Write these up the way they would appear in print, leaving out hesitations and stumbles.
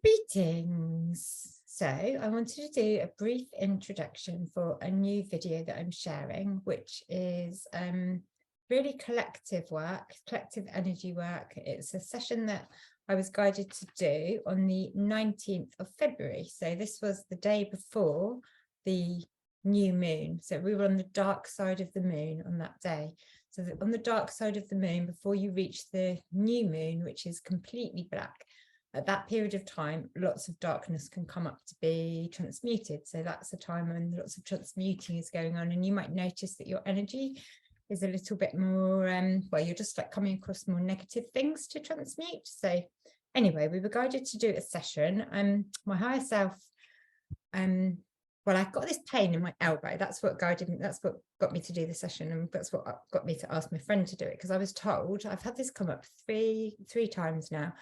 Greetings. So I wanted to do a brief introduction for a new video that I'm sharing, which is really collective work, collective energy work. It's a session that I was guided to do on the 19th of February. So this was the day before the new moon. So we were on the dark side of the moon on that day. So on the dark side of the moon, before you reach the new moon, which is completely black, at that period of time, lots of darkness can come up to be transmuted. So that's a time when lots of transmuting is going on, and you might notice that your energy is a little bit more, well, you're just like coming across more negative things to transmute. So anyway, we were guided to do a session. My higher self, well, I've got this pain in my elbow. That's what guided me. That's what got me to do the session, and that's what got me to ask my friend to do it, because I was told, I've had this come up three times now.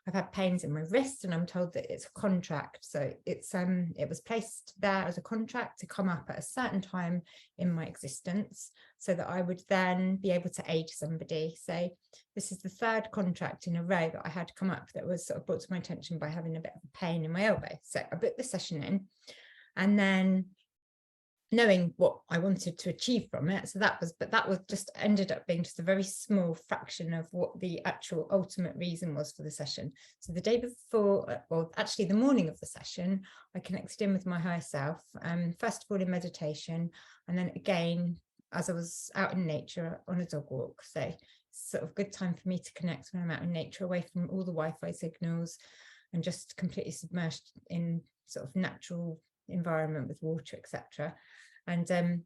I've had pains in my wrist, and I'm told that it's a contract. So it's it was placed there as a contract to come up at a certain time in my existence, so that I would then be able to aid somebody. So this is the third contract in a row that I had come up that was sort of brought to my attention by having a bit of a pain in my elbow. So I booked the session in, and then knowing what I wanted to achieve from it. So that was just ended up being just a very small fraction of what the actual ultimate reason was for the session. So the day before, or actually the morning of the session, I connected in with my higher self, first of all in meditation, and then again, as I was out in nature on a dog walk. So sort of good time for me to connect when I'm out in nature, away from all the Wi-Fi signals, and just completely submerged in sort of natural environment with water, etc. And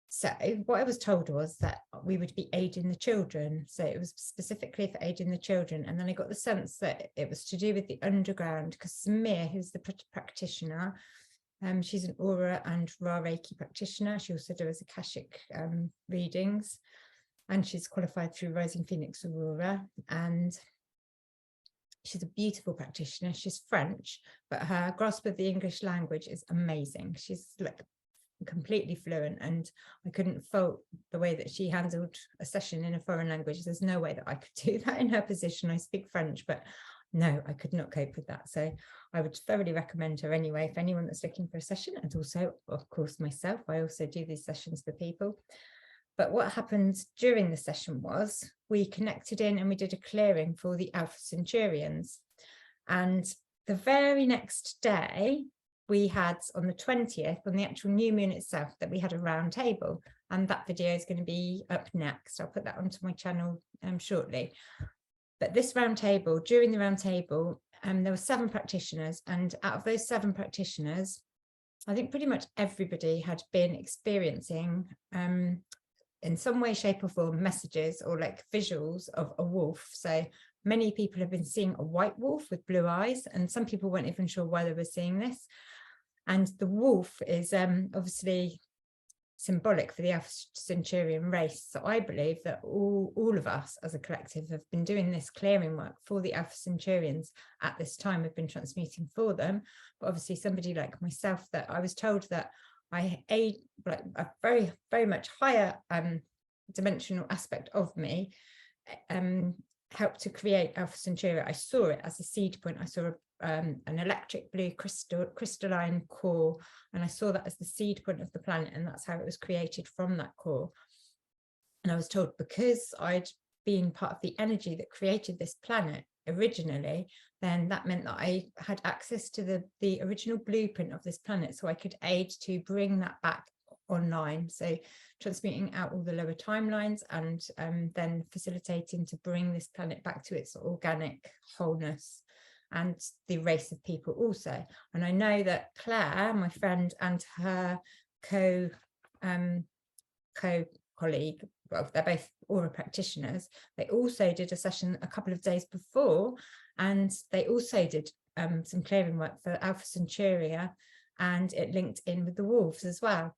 so what I was told was that we would be aiding the children. So it was specifically for aiding the children. And then I got the sense that it was to do with the underground, because Samia, who's the practitioner, she's an aura and RAAH practitioner. She also does Akashic readings, and she's qualified through Rising Phoenix Aurora. And she's a beautiful practitioner. She's French, but her grasp of the English language is amazing. She's like completely fluent, and I couldn't fault the way that she handled a session in a foreign language. There's no way that I could do that in her position. I speak French, but no, I could not cope with that. So I would thoroughly recommend her anyway, if anyone that's looking for a session. And also, of course, myself, I also do these sessions for people. But what happened during the session was we connected in and we did a clearing for the Alpha Centaurians. And the very next day, we had on the 20th, on the actual new moon itself, that we had a round table, and that video is going to be up next. I'll put that onto my channel shortly. But this round table, during the round table, there were 7 practitioners, and out of those 7 practitioners, I think pretty much everybody had been experiencing in some way, shape or form, messages or like visuals of a wolf. So many people have been seeing a white wolf with blue eyes, and some people weren't even sure why they were seeing this. And the wolf is obviously symbolic for the Alpha Centaurian race. So I believe that all of us as a collective have been doing this clearing work for the Alpha Centaurians at this time. We've been transmuting for them. But obviously somebody like myself, that I was told that I aid like a very, very much higher dimensional aspect of me, helped to create Alpha Centauri. I saw it as a seed point. I saw an electric blue crystalline core, and I saw that as the seed point of the planet, and that's how it was created, from that core. And I was told, because I'd been part of the energy that created this planet originally, then that meant that I had access to the original blueprint of this planet, so I could aid to bring that back online. So transmuting out all the lower timelines, and then facilitating to bring this planet back to its organic wholeness, and the race of people also. And I know that Claire, my friend, and her co-colleague, well, they're both aura practitioners, they also did a session a couple of days before, and they also did some clearing work for Alpha Centura, and it linked in with the wolves as well.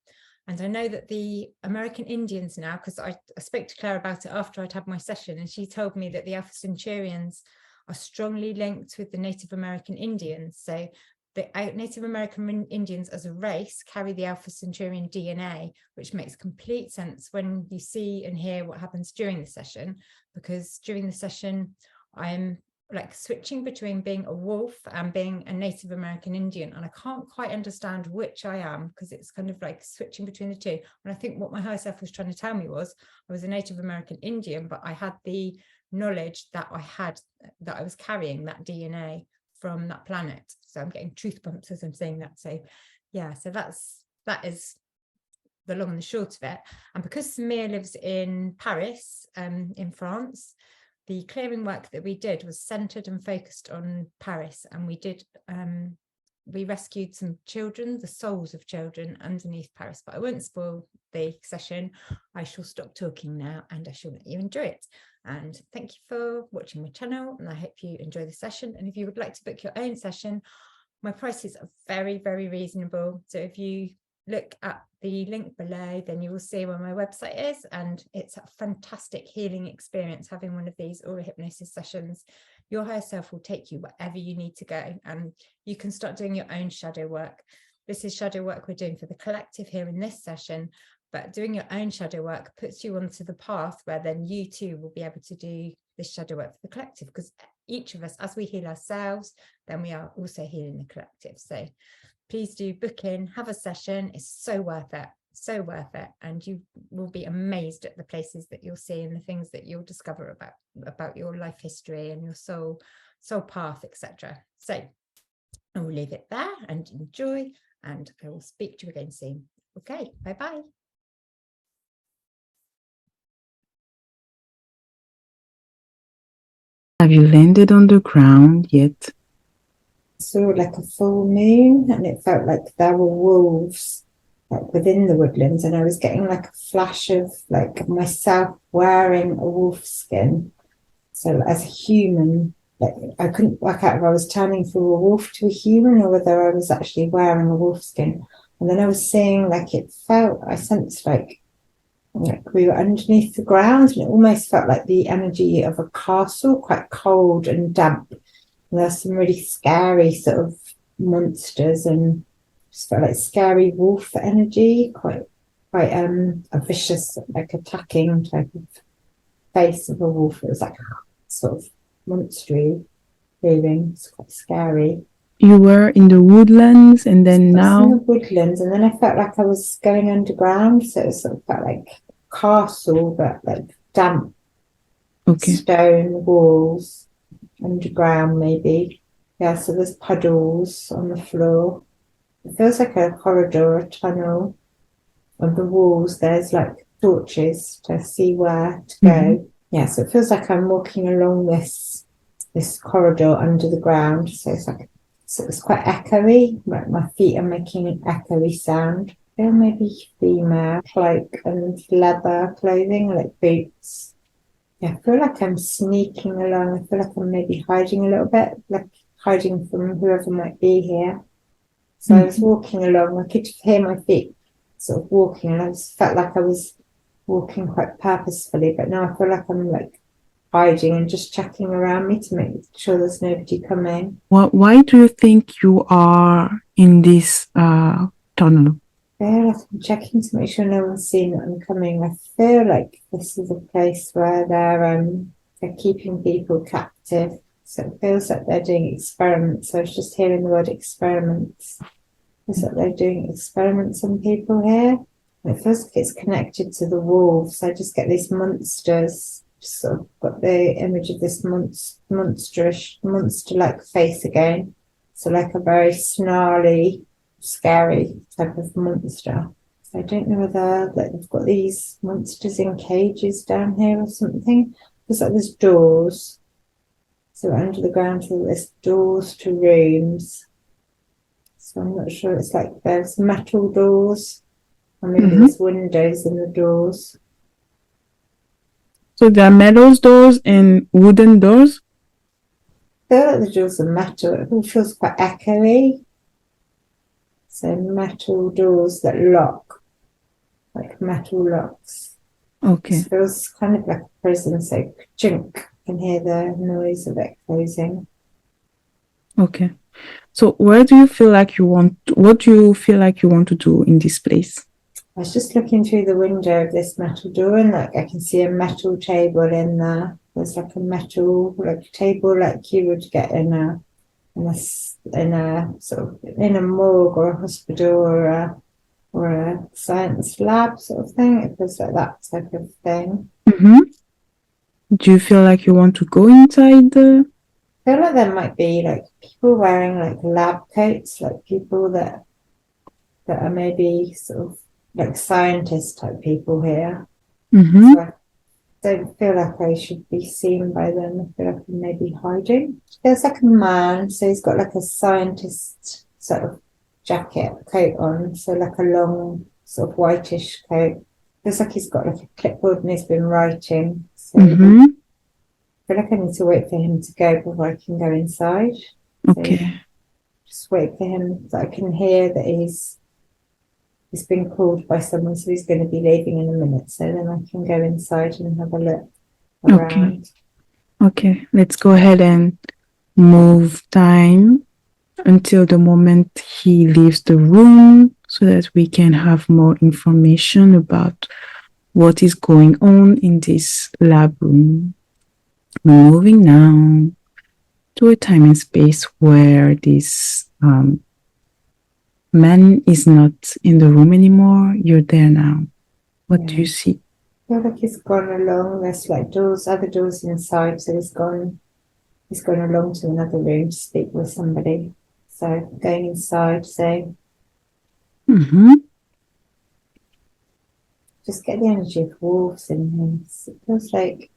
And I know that the American Indians now, because I spoke to Claire about it after I'd had my session, and she told me that the Alpha Centaurians are strongly linked with the Native American Indians. So the Native American Indians as a race carry the Alpha Centaurian DNA, which makes complete sense when you see and hear what happens during the session, because during the session, I'm like switching between being a wolf and being a Native American Indian, and I can't quite understand which I am, because it's kind of like switching between the two. And I think what my higher self was trying to tell me was I was a Native American Indian, but I had the knowledge that I was carrying that DNA from that planet. So I'm getting truth bumps as I'm saying that. So yeah, so that is the long and the short of it. And because Samia lives in Paris, in France, the clearing work that we did was centered and focused on Paris. And we rescued some children, the souls of children underneath Paris, but I won't spoil the session. I shall stop talking now and I shall let you enjoy it. And thank you for watching my channel, and I hope you enjoy the session. And if you would like to book your own session, my prices are very, very reasonable. So if you look at the link below, then you will see where my website is, and it's a fantastic healing experience having one of these aura hypnosis sessions. Your higher self will take you wherever you need to go, and you can start doing your own shadow work. This is shadow work we're doing for the collective here in this session, but doing your own shadow work puts you onto the path where then you too will be able to do this shadow work for the collective, because each of us, as we heal ourselves, then we are also healing the collective. So please do book in, have a session. It's so worth it, so worth it. And you will be amazed at the places that you'll see and the things that you'll discover about your life history and your soul path, etc. So I will leave it there and enjoy, and I will speak to you again soon. Okay, bye-bye. Have you landed on the ground yet? Saw like a full moon, and it felt like there were wolves like within the woodlands, and I was getting like a flash of like myself wearing a wolf skin. So as a human, like I couldn't work out if I was turning from a wolf to a human or whether I was actually wearing a wolf skin. And then I was seeing like I sensed like we were underneath the ground, and it almost felt like the energy of a castle, quite cold and damp. And there's some really scary sort of monsters, and just felt like scary wolf energy, quite a vicious, like attacking type of face of a wolf. It was like sort of monstery feeling. It's quite scary. You were in the woodlands, and then now in the woodlands, and then I felt like I was going underground, so it sort of felt like a castle, but like damp stone walls, underground maybe. Yeah, so there's puddles on the floor. It feels like a corridor, a tunnel. On the walls there's like torches to see where to go. Yeah, so it feels like I'm walking along this corridor under the ground. So it's quite echoey. My feet are making an echoey sound. I feel maybe female, cloak and leather clothing, like boots. Yeah, I feel like I'm sneaking along. I feel like I'm maybe hiding a little bit, like hiding from whoever might be here. So I was walking along. I could hear my feet sort of walking, and I just felt like I was walking quite purposefully. But now I feel like I'm like hiding and just checking around me to make sure there's nobody coming. Why do you think you are in this tunnel? I feel like I'm checking to make sure no one's seen that I'm coming. I feel like this is a place where they're keeping people captive. So it feels like they're doing experiments. So I was just hearing the word experiments. Is that they're doing experiments on people here? And it feels like it's connected to the wolves. I just get these monsters. Just sort of got the image of this monster-like face again. So like a very snarly, scary type of monster. So I don't know whether they've got these monsters in cages down here or something. It's like there's doors. So under the ground, there's doors to rooms. So I'm not sure. It's like there's metal doors, or maybe there's windows in the doors. So there are metal doors and wooden doors? I feel like the doors are metal. It all feels quite echoey. So metal doors that lock, like metal locks. Okay. It feels kind of like a prison, so chink. You can hear the noise of it closing. Okay. So what do you feel like you want to do in this place? I was just looking through the window of this metal door, and like I can see a metal table in there. There's like a metal table like you would get in a sort of in a morgue or a hospital or a science lab sort of thing. It feels like that type of thing. Mm-hmm. Do you feel like you want to go inside the? I feel like there might be like people wearing like lab coats, like people that are maybe sort of like scientist type people here. Mm-hmm. So I don't feel like I should be seen by them. I feel like I'm maybe hiding. There's like a man, so he's got like a scientist sort of coat on, so like a long sort of whitish coat. Looks like he's got like a clipboard and he's been writing. So Mm-hmm. I feel like I need to wait for him to go before I can go inside. Okay. So just wait for him so I can hear that he's been called by someone, so he's going to be leaving in a minute. So then I can go inside and have a look around. Okay. Let's go ahead and move time until the moment he leaves the room so that we can have more information about what is going on in this lab room. Moving now to a time and space where this man is not in the room anymore. You're there now. What do you see? I feel like he's gone along. There's like other doors inside, so he's gone along to another room to speak with somebody. So going inside, so just get the energy of wolves in him. It feels like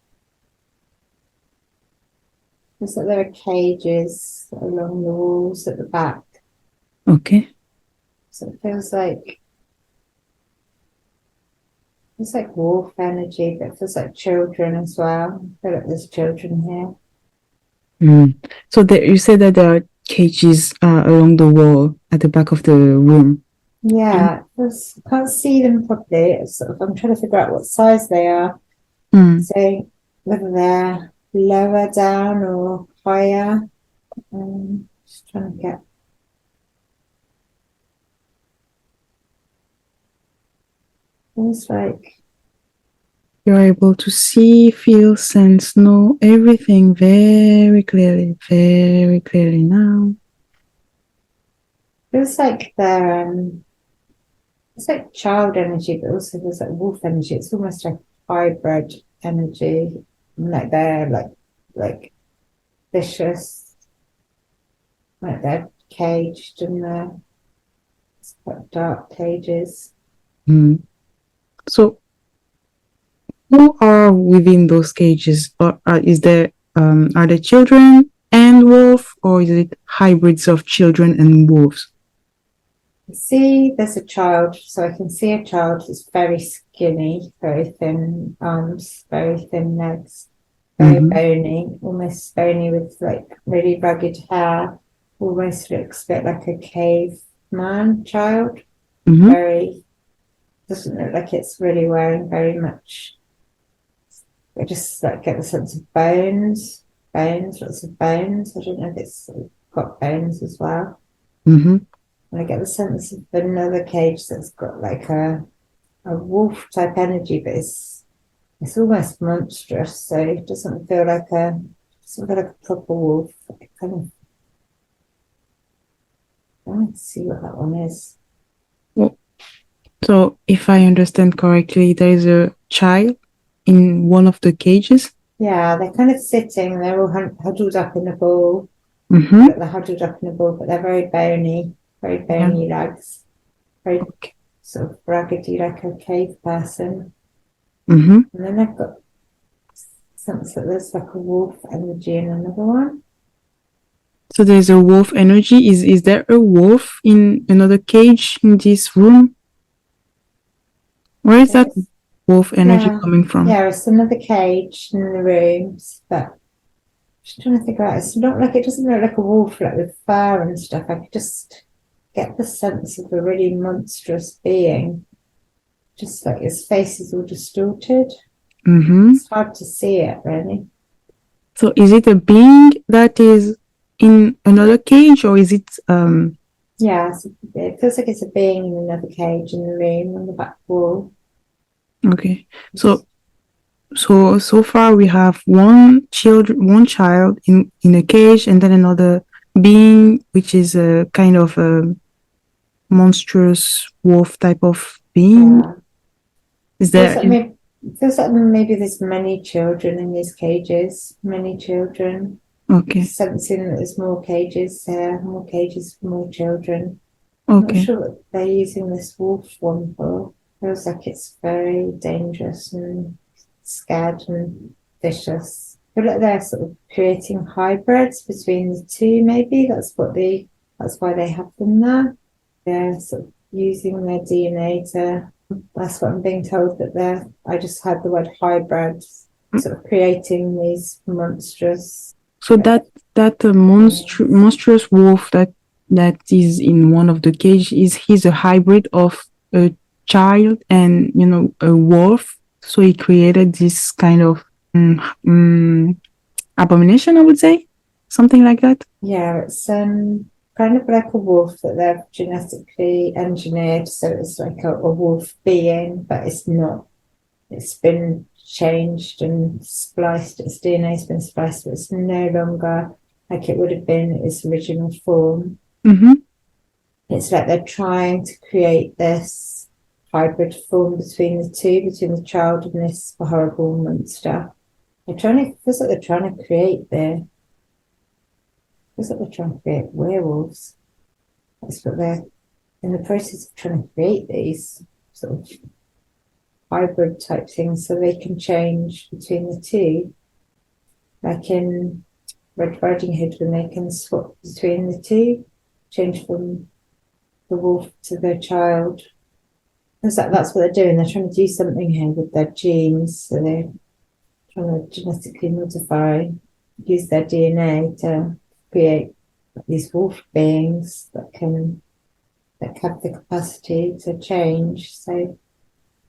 there are cages along the walls at the back. Okay. So it feels like it's like wolf energy, but it feels like children as well. I feel like there's children here. So you said that there are cages along the wall at the back of the room. Yeah, I can't see them properly. It's sort of, I'm trying to figure out what size they are. So whether they're lower down or higher. Just trying to get. It's like you're able to see, feel, sense, know everything very clearly now. Feels like they're it's like child energy, but also there's like wolf energy. It's almost like hybrid energy. Like they're like vicious. Like they're caged in their quite dark cages. So who are within those cages? Or is there are there children and wolf, or is it hybrids of children and wolves? See, there's a child, so I can see a child who's very skinny, very thin arms, very thin legs, very bony, almost bony with like really rugged hair, almost looks a bit like a caveman child. Very, doesn't look like it's really wearing very much. I just like get the sense of bones, lots of bones. I don't know if it's got bones as well. And I get the sense of another cage that's got like a wolf type energy, but it's almost monstrous. So it doesn't feel like a proper wolf. It kind of. Let's see what that one is. So if I understand correctly, there is a child in one of the cages. Yeah, they're kind of sitting. They're all huddled up in a ball. They're huddled up in a ball, but they're very bony legs, very sort of raggedy, like a cave person. And then I've got sense that there's like a wolf energy in another one. So there's a wolf energy. Is there a wolf in another cage in this room? Where is that wolf energy coming from? Yeah, it's another cage in the rooms, but I'm just trying to figure out. It's not like, it doesn't look like a wolf like with fur and stuff. I could just get the sense of a really monstrous being. Just like his face is all distorted. It's hard to see it, really. So is it a being that is in another cage, or is it Yeah, so it feels like it's a being in another cage in the room on the back wall. Okay. So far we have one child in a cage, and then another being, which is a kind of a monstrous wolf type of being. Yeah. Is Feels there? like maybe, feels like maybe there's many children in these cages, many children. Okay. Sensing that there's more cages there, more cages for more children. I'm not Okay. sure what they're using this wolf one for. Feels like it's very dangerous and scared and vicious. I feel like they're sort of creating hybrids between the two, maybe. That's why they have them there. They're sort of using their DNA to, that's what I'm being told that I just had the word hybrid, sort of creating these monstrous. So that monstrous wolf that is in one of the cage he's a hybrid of a child and a wolf. So he created this kind of abomination, I would say, something like that. Yeah, it's kind of like a wolf that they've genetically engineered, so it's like a wolf being, but it's not. It's been changed and spliced. Its DNA's been spliced, but it's no longer like it would have been its original form. Mm-hmm. It's like they're trying to create this hybrid form between the two, between the child and this horrible monster. Feels like they're trying to create feels like they're trying to create werewolves. That's what they're in the process of trying to create, these sort of hybrid type things so they can change between the two. Like in Red Riding Hood, when they can swap between the two, change from the wolf to their child. That's what they're doing. They're trying to do something here with their genes. So they're trying to genetically modify, use their DNA to create these wolf beings that have the capacity to change. So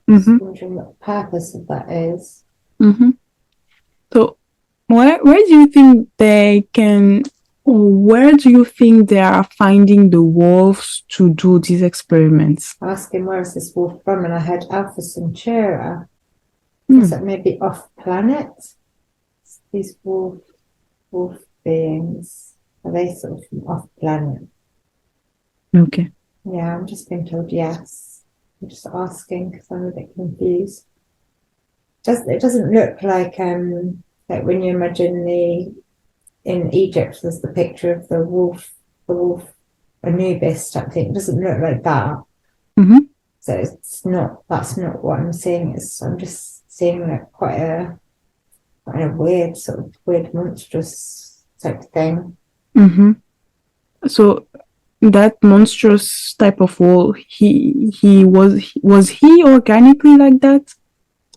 Mm-hmm. just wondering what the purpose of that is. Mm-hmm. So where do you think they can, or where do you think they are finding the wolves to do these experiments? Asking where is this wolf from, and I heard Alpha Centaura. Hmm. Is that maybe off planet? These wolf beings, are they sort of from off planet? Okay. Yeah, I'm just being told yes. I'm just asking because I'm a bit confused. It doesn't look like when you imagine in Egypt there's the picture of the wolf Anubis type thing. It doesn't look like that. Mm-hmm. So that's not what I'm seeing. I'm just seeing like quite a weird monstrous type thing. Mm-hmm. So that monstrous type of wolf, was he organically like that?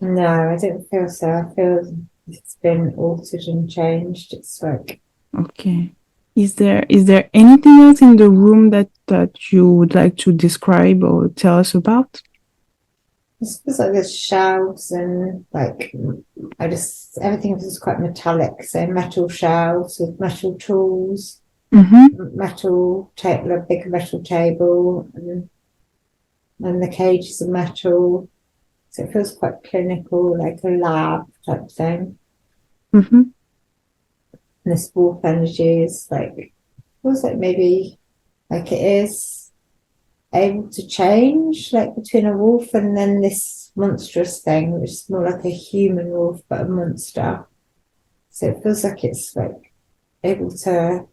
No, I don't feel so. I feel it's been altered and changed. It's like, okay. Is there anything else in the room that you would like to describe or tell us about? it feels like there's shelves and like everything feels quite metallic. So metal shelves with metal tools, Mm-hmm. a big metal table, and the cage is a metal. So it feels quite clinical, like a lab type thing. Mm-hmm. And this wolf energy is feels like maybe like it is able to change, like between a wolf and then this monstrous thing, which is more like a human wolf but a monster. So it feels like it's like able to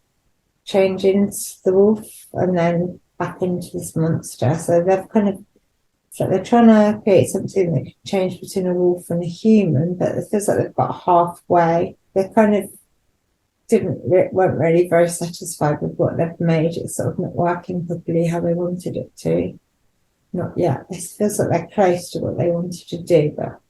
change into the wolf and then back into this monster. So they've kind of, so they're trying to create something that can change between a wolf and a human, but it feels like they've got halfway. They kind of weren't really very satisfied with what they've made. It's sort of not working properly how they wanted it to. Not yet. It feels like they're close to what they wanted to do, but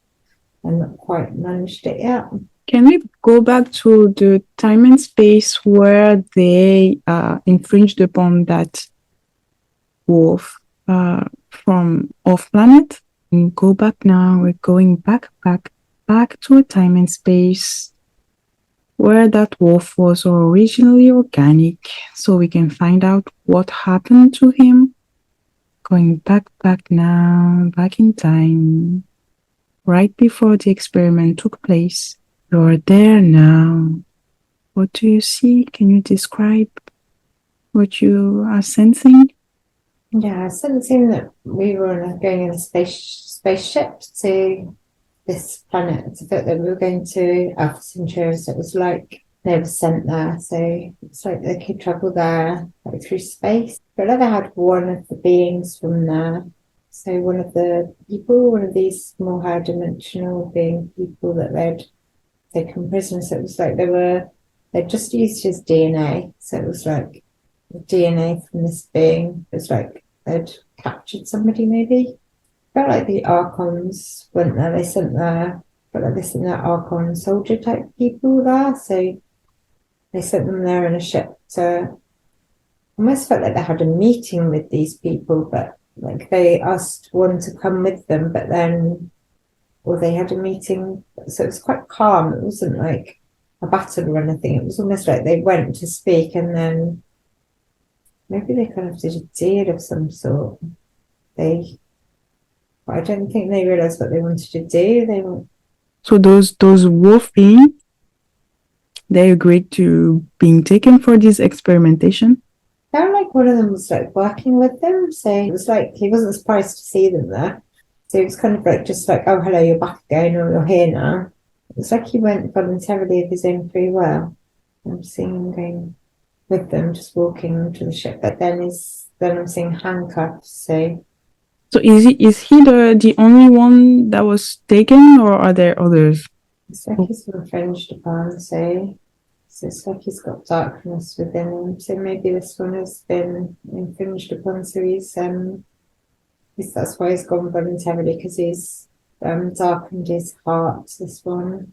I've not quite managed it yet. Can we go back to the time and space where they infringed upon that wolf from off planet? And go back now. We're going back to a time and space where that wolf was originally organic so we can find out what happened to him. Going back now, back in time, right before the experiment took place. You're there now. What do you see? Can you describe what you are sensing? Yeah, sensing that we were going in a spaceship to this planet. I felt that we were going to Alpha Centaurians. So it was like they were sent there. So it's like they could travel there like through space. But I had one of the beings from there. So one of the people, one of these more higher dimensional being people that they'd taken prisoner. So it was like they'd just used his DNA. So it was like the DNA from this being. It was like they'd captured somebody maybe. Felt like the Archons went there. They sent their, felt like they sent their Archon soldier type people there. So they sent them there in a ship to. Almost felt like they had a meeting with these people, but like they asked one to come with them, but then, or they had a meeting. So it was quite calm. It wasn't like a battle or anything. It was almost like they went to speak, and then maybe they kind of did a deal of some sort. I don't think they realized what they wanted to do. So those wolf beings, they agreed to being taken for this experimentation. Felt like one of them was like working with them, so it was like he wasn't surprised to see them there. So it was kind of like just like, oh hello, you're back again, or you're here now. It was like he went voluntarily of his own free will. I'm seeing him going with them, just walking to the ship. But then I'm seeing handcuffs. So is he the only one that was taken, or are there others? It's like he's infringed upon, so it's like he's got darkness within him. So maybe this one has been infringed upon. So that's why he's gone voluntarily, because he's darkened his heart. This one,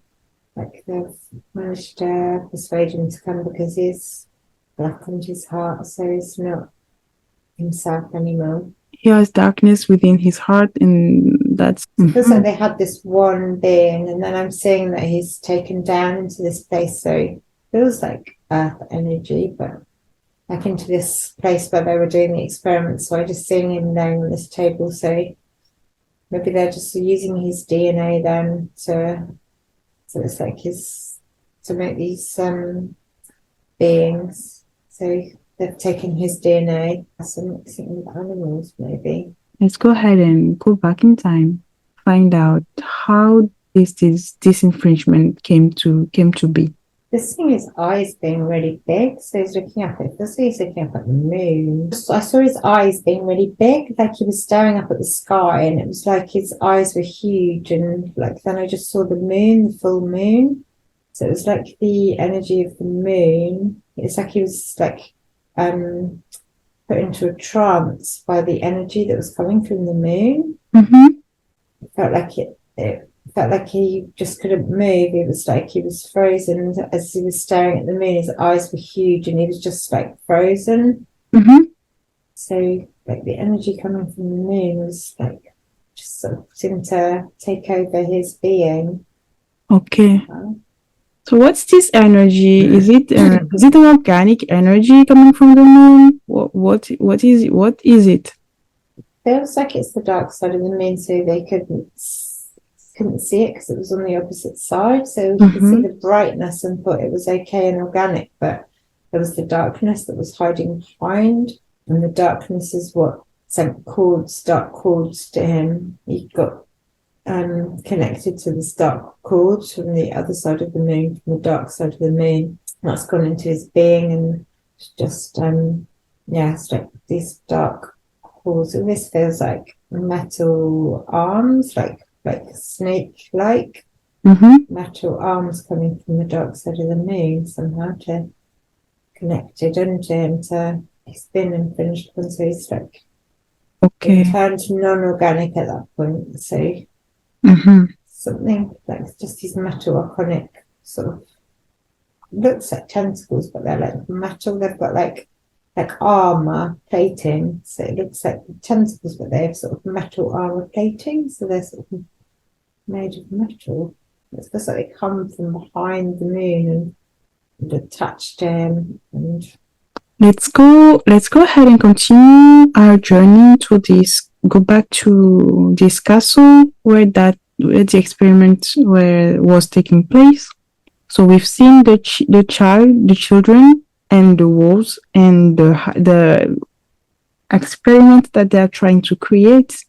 like they've managed to persuade him to come because he's blackened his heart, so he's not himself anymore. He has darkness within his heart, and that's. It feels like they had this one being, and then I'm seeing that he's taken down into this place. So it feels like earth energy, but like into this place where they were doing the experiments. So I just seeing him laying on this table. So maybe they're just using his DNA then so it's like to make these beings. So they've taken his DNA, some mixing with animals, maybe. Let's go ahead and go back in time, find out how this infringement came to be. This thing, his eyes being really big, so he's looking up. It feels like he's looking up at the moon. I saw his eyes being really big, like he was staring up at the sky, and it was like his eyes were huge. And like then I just saw the moon, the full moon. So it was like the energy of the moon. It's like he was like put into a trance by the energy that was coming from the moon. It felt like it felt like he just couldn't move. It was like he was frozen as he was staring at the moon. His eyes were huge and he was just like frozen. So like the energy coming from the moon was like just sort of seemed to take over his being. Okay. So what's this energy? Is it an organic energy coming from the moon? What is it? What is it? Feels like it's the dark side of the moon, so they couldn't see it because it was on the opposite side. So you could see the brightness and thought it was okay and organic, but there was the darkness that was hiding behind, and the darkness is what sent dark cords to him. He got connected to this dark cord from the other side of the moon, from the dark side of the moon. That's gone into his being, and just it's like these dark cords. And this feels like metal arms, like snake-like metal arms coming from the dark side of the moon somehow to connected into him. To he's been infringed upon, so he's like turned non-organic at that point. So something like just these metal iconic sort of looks like tentacles, but they're like metal. They've got like armor plating, so it looks like tentacles, but they have sort of metal armor plating, so they're sort of made of metal. It's just like they come from behind the moon, and attached to him. And let's go ahead and continue our journey to this. Go back to this castle where the experiment was taking place. So we've seen the children, and the wolves, and the experiment that they are trying to create.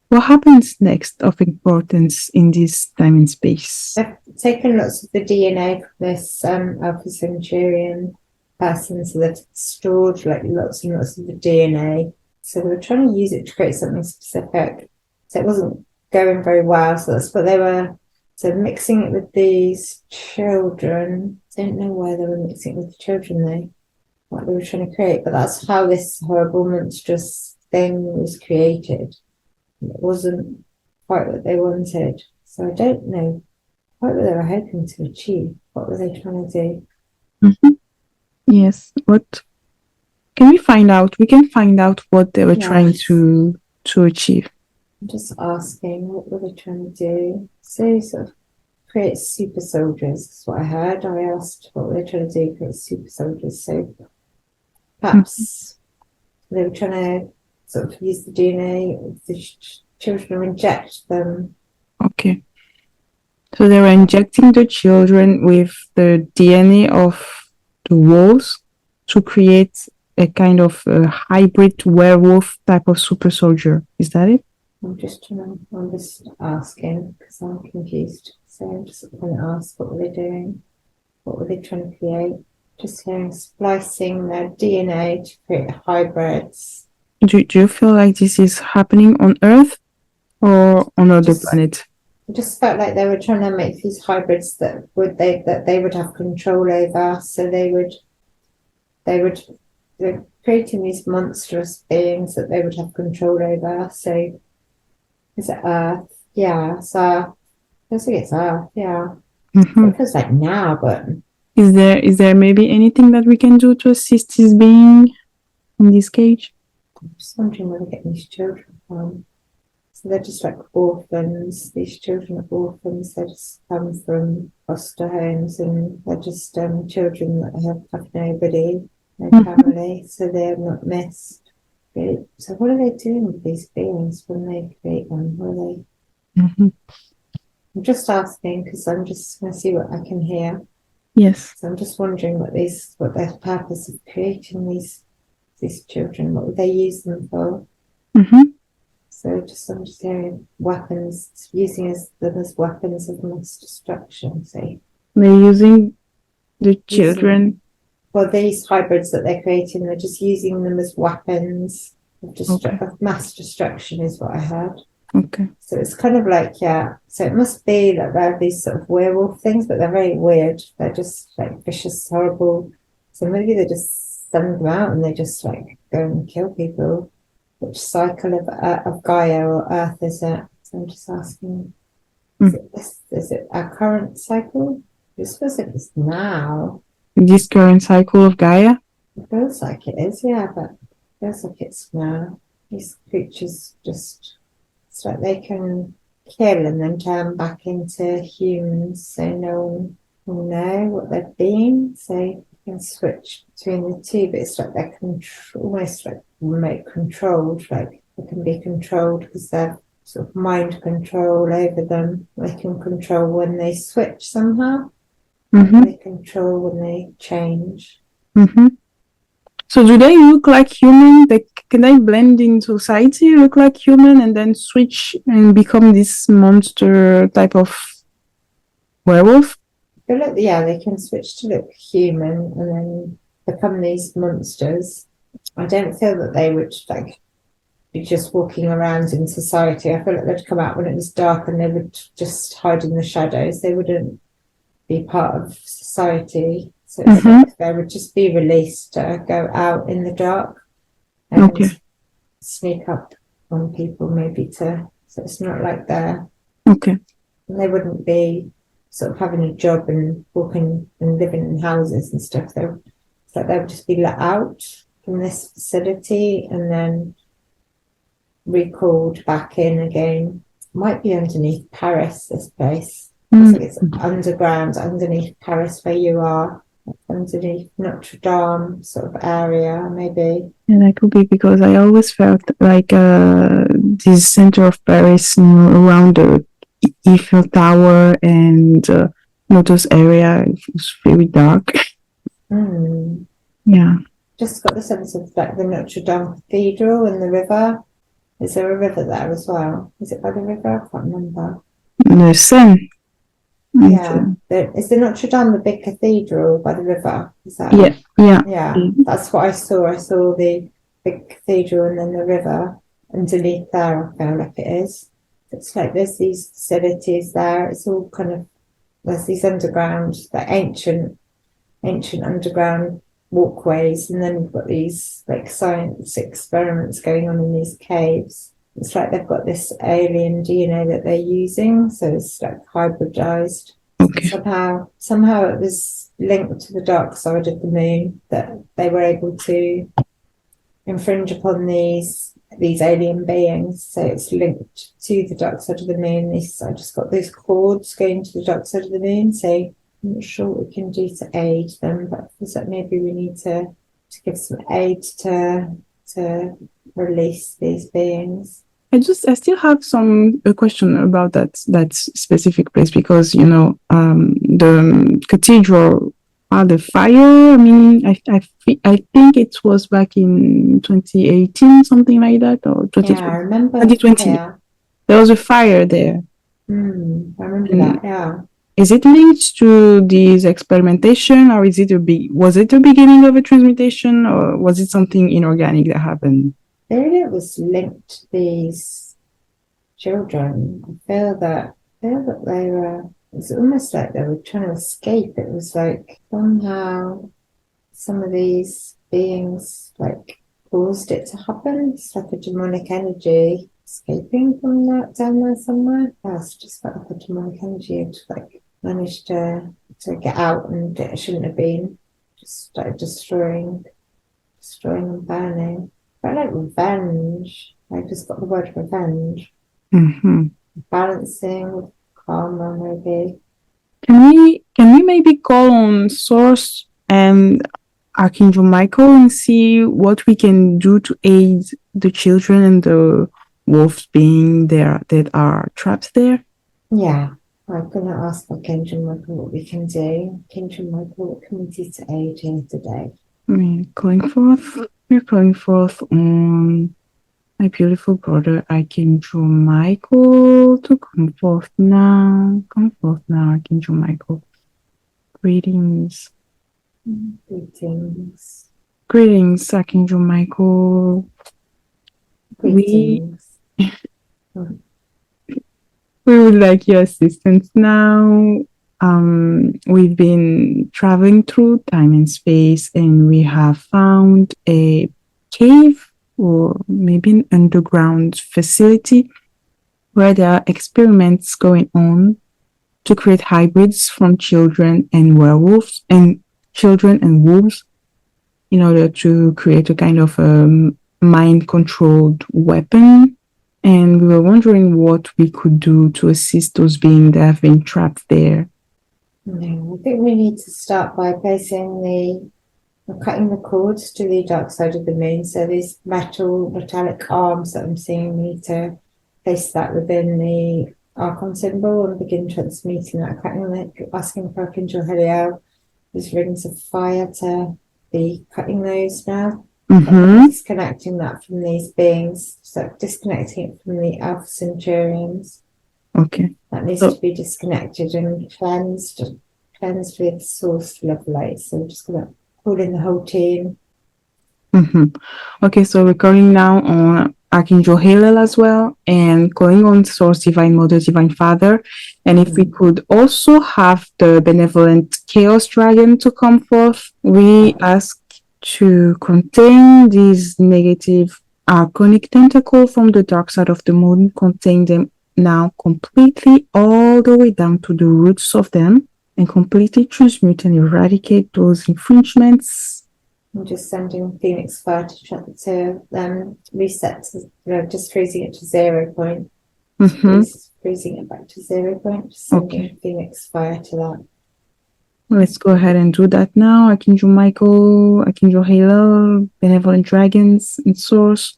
What happens next of importance in this time and space? They've taken lots of the DNA from this Alpha Centaurian person, so they've stored like lots and lots of the DNA. So they were trying to use it to create something specific. So it wasn't going very well. So that's what they were. So mixing it with these children. I don't know why they were mixing it with the children though. What they were trying to create, but that's how this horrible monstrous thing was created. It wasn't quite what they wanted. So I don't know quite what they were hoping to achieve. What were they trying to do? Mm-hmm. Yes. What can we find out? We can find out what they were trying to achieve. I'm just asking, what were they trying to do? So sort of create super soldiers. That's what I heard. I asked what were they trying to do? Create super soldiers. So perhaps they were trying to sort of use the DNA of the children or inject them. Okay. So they were injecting the children with the DNA of the wolves to create a kind of a hybrid werewolf type of super soldier. Is that it? I'm just asking because I'm confused. So I'm just going to ask, what were they doing? What were they trying to create? Just hearing splicing their DNA to create hybrids. Do you feel like this is happening on Earth or on other planets? It just felt like they were trying to make these hybrids that they would have control over. So they're creating these monstrous beings that they would have control over. So is it Earth? Yeah. So I think it's Earth. Yeah. Mm-hmm. It feels like now, but is there maybe anything that we can do to assist this being in this cage? I'm just wondering where they're getting these children from. So they're just like orphans. These children are orphans. They just come from foster homes, and they're just children that have nobody, no family, so they're not missed. So what are they doing with these beings when they create them? What are they? Mm-hmm. I'm just asking because I'm just going to see what I can hear. Yes. So I'm just wondering what their purpose of creating these children. What would they use them for? Mm-hmm. So I'm just hearing weapons, using them as weapons of mass destruction. So they're using the children. These hybrids that they're creating, they're just using them as weapons of mass destruction, is what I heard. Okay. So it's kind of like, so it must be like they're these sort of werewolf things, but they're very weird. They're just like vicious, horrible. So maybe they just send them out and they just like go and kill people. Which cycle of Gaia or Earth is it? So I'm just asking, is it our current cycle? This was it is now. This current cycle of Gaia? It feels like it is, yeah, but it feels like it's now. These creatures just, it's like they can kill and then turn back into humans, so no one will know what they've been. So you can switch between the two, but it's like they're almost like remote controlled, like they can be controlled because they're sort of mind control over them. They can control when they switch somehow. Mm-hmm. They control when they change. Mm-hmm. So do they look like human? Can they blend in society, look like human, and then switch and become this monster type of werewolf? They can switch to look human and then become these monsters. I don't feel that they would like be just walking around in society. I feel like they'd come out when it was dark and they would just hide in the shadows. They wouldn't be part of society. So it's like they would just be released to go out in the dark and sneak up on people so it's not like they're and they wouldn't be sort of having a job and walking and living in houses and stuff. It's like they would just be let out from this facility and then recalled back in again. Might be underneath Paris, this place. It's underground underneath Paris where you are. underneath Notre Dame sort of area, maybe. And that could be because I always felt like this center of Paris, around the Eiffel Tower and those area, it was very dark. Yeah. Just got the sense of like the Notre Dame Cathedral and the river. Is there a river there as well? Is it by the river? I can't remember. The Seine. Yeah. Is the Notre Dame the big cathedral by the river? Is that yeah, yeah. Yeah, that's what I saw. I saw the big cathedral and then the river underneath there, I feel like it is. It's like there's these facilities there. It's all kind of, there's these underground, like ancient underground walkways, and then we've got these like science experiments going on in these caves. It's like they've got this alien DNA that they're using, so it's like hybridized. Okay. Somehow it was linked to the dark side of the moon, that they were able to infringe upon these alien beings. So it's linked to the dark side of the moon. I just got those cords going to the dark side of the moon. So I'm not sure what we can do to aid them, but maybe we need to give some aid to release these beings. I still have a question about that specific place, because the cathedral had a fire. I mean, I think it was back in 2018, something like that, or 2020. Yeah, I remember 2020. There was a fire there. I remember that. Yeah. Is it linked to this experimentation, or was it the beginning of a transmutation, or was it something inorganic that happened? It was linked to these children. I feel that they were, it's almost like they were trying to escape. It was like somehow some of these beings like caused it to happen. It's like a demonic energy escaping from that down there somewhere. It's just like a demonic energy. It like managed to get out, and it shouldn't have been. Just started destroying and burning. I like revenge. I just got the word revenge. Balancing with karma, maybe. Can we maybe call on Source and Archangel Michael and see what we can do to aid the children and the wolves being there that are trapped there? Yeah, I'm gonna ask Archangel Michael what we can do. Archangel Michael, what can we do to aid here today? We're calling forth on my beautiful brother Archangel Michael to come forth now. Come forth now, Archangel Michael. Greetings. Greetings, Archangel Michael. Greetings. We would like your assistance now. We've been traveling through time and space, and we have found a cave, or maybe an underground facility, where there are experiments going on to create hybrids from children and wolves, in order to create a kind of mind-controlled weapon. And we were wondering what we could do to assist those beings that have been trapped there. I think we need to start by cutting the cords to the dark side of the moon. So these metallic arms that I'm seeing, we need to place that within the Archon symbol and begin transmuting that, asking for Archangel Heliel, these rings of fire, to be cutting those now. Disconnecting that from these beings, so disconnecting it from the Alpha Centaurians. Okay. That needs to be disconnected and cleansed with source love light. So we're just going to call in the whole team. Okay, so we're calling now on Archangel Heliel as well, and calling on Source, Divine Mother, Divine Father. And if we could also have the benevolent Chaos Dragon to come forth, we ask to contain these negative archonic tentacle from the dark side of the moon, contain them now completely all the way down to the roots of them, and completely transmute and eradicate those infringements. I'm just sending Phoenix Fire to reset, just freezing it to 0 point. Freezing it back to 0 point. Just sending Phoenix Fire to that. Let's go ahead and do that now. Archangel Michael, Archangel Halo, benevolent dragons, and source.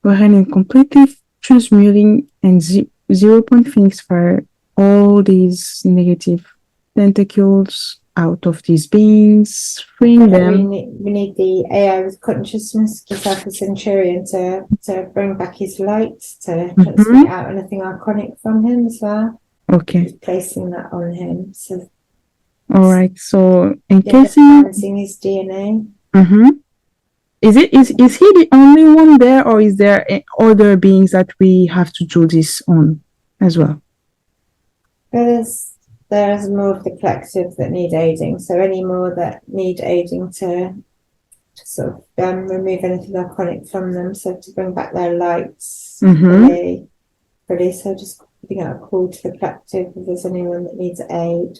Go ahead and completely transmuting and 0 point Phoenix fire all these negative tentacles out of these beings, freeing them. We need the AI with consciousness, the Alpha Centaurian, to bring back his light, to transmit out anything archonic from him as well. Okay. Just placing that on him. So, all right. So encasing his DNA. Is he the only one there, or is there other beings that we have to do this on as well? There's more of the collective that need aiding. So any more that need aiding to sort of remove anything archonic from them, so to bring back their lights fully. So just putting out a call to the collective if there's anyone that needs aid.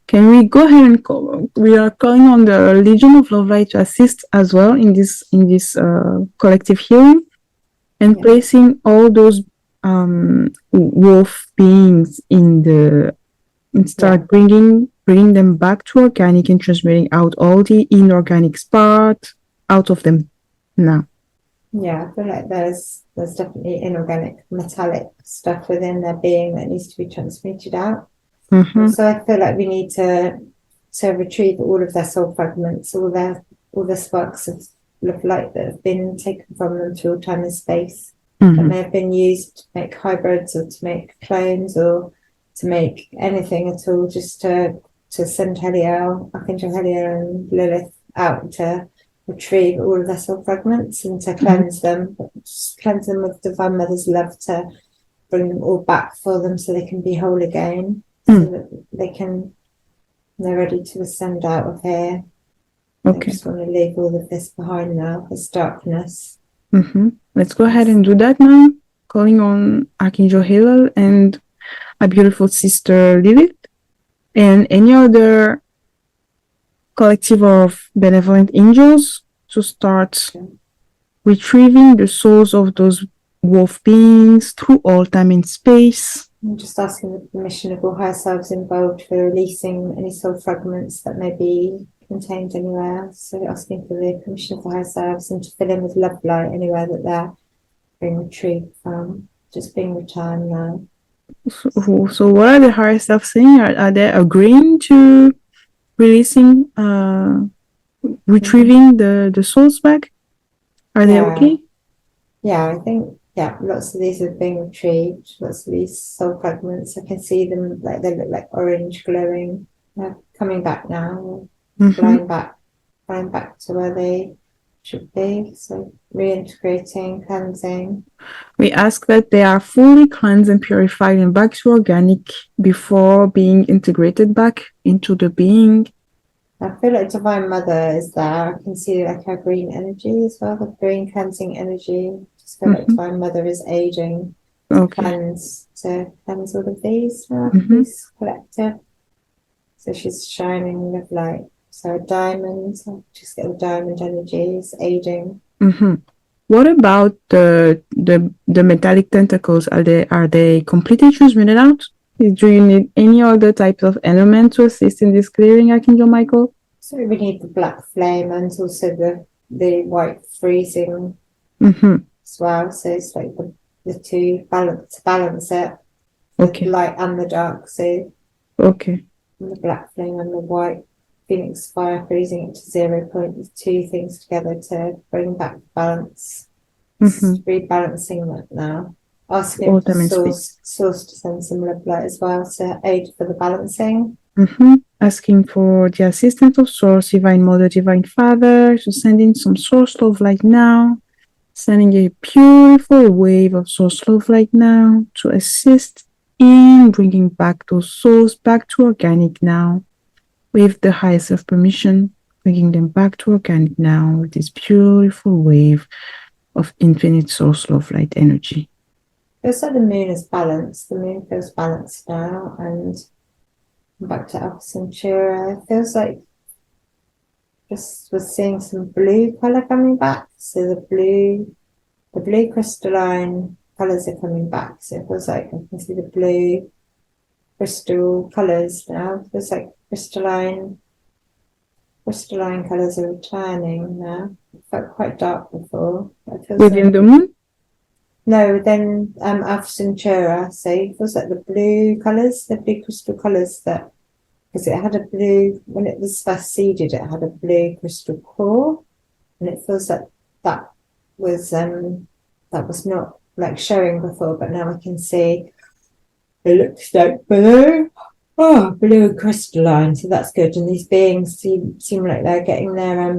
Can we go ahead and we are calling on the Legion of Love Light to assist as well in this collective healing, and placing all those wolf beings and start bringing them back to organic and transmitting out all the inorganic part out of them now. Yeah, I feel like there's definitely inorganic metallic stuff within their being that needs to be transmuted out. So I feel like we need to retrieve all of their soul fragments, all the sparks of light that have been taken from them through time and space, that may have been used to make hybrids or to make clones or to make anything at all, just to send Archangel Heliel and Lilith out to retrieve all of their soul fragments and to cleanse them with Divine Mother's love, to bring them all back for them so they can be whole again. So that they're ready to ascend out of here. I just want to leave all of this behind now, this darkness. Let's go ahead and do that now. Calling on Archangel Hillel and a beautiful sister Lilith, and any other collective of benevolent angels to start retrieving the souls of those wolf beings through all time and space. I'm just asking the permission of all higher selves involved for releasing any soul fragments that may be contained anywhere. So asking for the permission of the higher selves and to fill in with love light anywhere that they're being retrieved from, just being returned now. So what are the higher selves saying? Are they agreeing to releasing, retrieving the souls back? Are they okay? Yeah, I think lots of these are being retrieved, lots of these soul fragments. I can see them, like they look like orange glowing. They're coming back now, flying back to where they should be. So reintegrating, cleansing. We ask that they are fully cleansed and purified and back to organic before being integrated back into the being. I feel like Divine Mother is there. I can see like her green energy as well, the green cleansing energy. Just feel like Divine Mother is aging to cleanse all of these, these collective. So she's shining with light. So a diamond, just get the diamond energies, aging. What about the metallic tentacles? Are they completely transmuted out? Do you need any other type of element to assist in this clearing, Archangel Michael? So we need the black flame and also the white freezing as well. So it's like the two balance it. The light and the dark. So the black flame and the white Phoenix fire, freezing it to 0 point, the two things together to bring back balance. Rebalancing that now. Asking the source to send some love light as well to aid for the balancing. Asking for the assistance of Source, Divine Mother, Divine Father, to send in some Source love light now. Sending a beautiful wave of Source love light now to assist in bringing back those souls back to organic now. With the highest of permission, bringing them back to organic now with this beautiful wave of infinite Source love light energy. Feels like the moon is balanced. The moon feels balanced now, and back to Alpha Centura. It feels like just was seeing some blue color coming back. So the blue crystalline colors are coming back. So it feels like I can see the blue crystal colors now. It feels like crystalline colours are returning now. It felt quite dark before. It feels Within like, the moon? no, then Alpha Centaura. So it feels like the blue colours, the blue crystal colours that, because it had a blue, when it was first seeded, it had a blue crystal core. And it feels like that was not like showing before, but now I can see it looks like blue. Oh, blue crystalline, so that's good. And these beings seem like they're getting their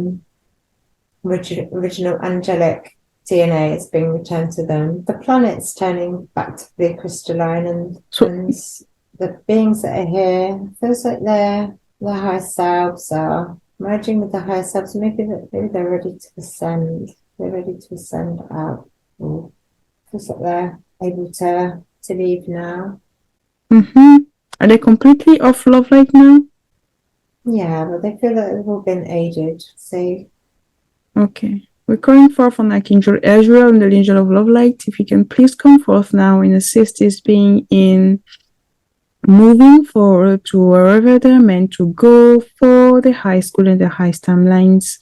original angelic DNA is being returned to them. The planet's turning back to blue crystalline, and the beings that are here feels like their higher selves are merging with the higher selves. Maybe they're ready to ascend. They're ready to ascend out. Feels like they're able to leave now. Are they completely off love light now? Yeah, but they feel like they've all been aided. So okay, we're calling forth on Archangel Azrael and the Angel of Love Light. If you can please come forth now and assist this being in moving forward to wherever they're meant to go for the high school and the highest timelines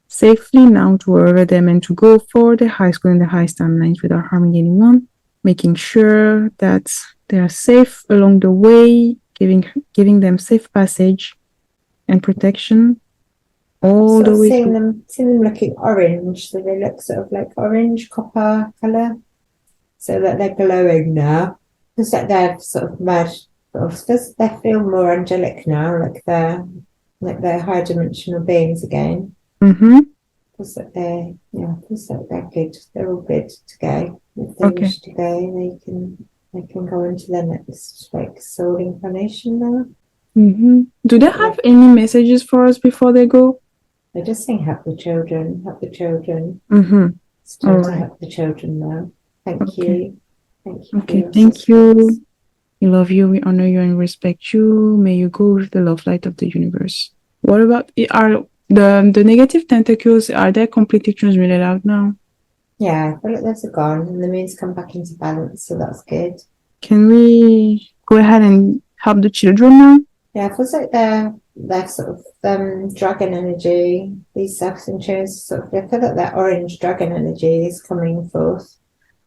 safely now to wherever they're meant to go for the high school and the highest timelines without harming anyone, making sure that they are safe along the way, giving them safe passage and protection all the way seeing them looking orange, so they look sort of like orange copper color, so that they're glowing now. It's like they're sort of merged. They feel more angelic now, like they're high dimensional beings again. Feels like they're good. They're all good to go. If they wish to go, they can go into their next like soul incarnation now. Do they have any messages for us before they go? They're just saying help the children, help the children. It's time to help the children now. Thank you. Thank you. Okay, thank you. We love you, we honor you, and respect you. May you go with the love light of the universe. What about the negative tentacles? Are they completely transmitted out now? Yeah, I feel like those are gone, and the moon's come back into balance, so that's good. Can we go ahead and help the children now? Yeah, it feels like they're sort of dragon energy. These Centaurians sort of, I feel like that orange dragon energy is coming forth.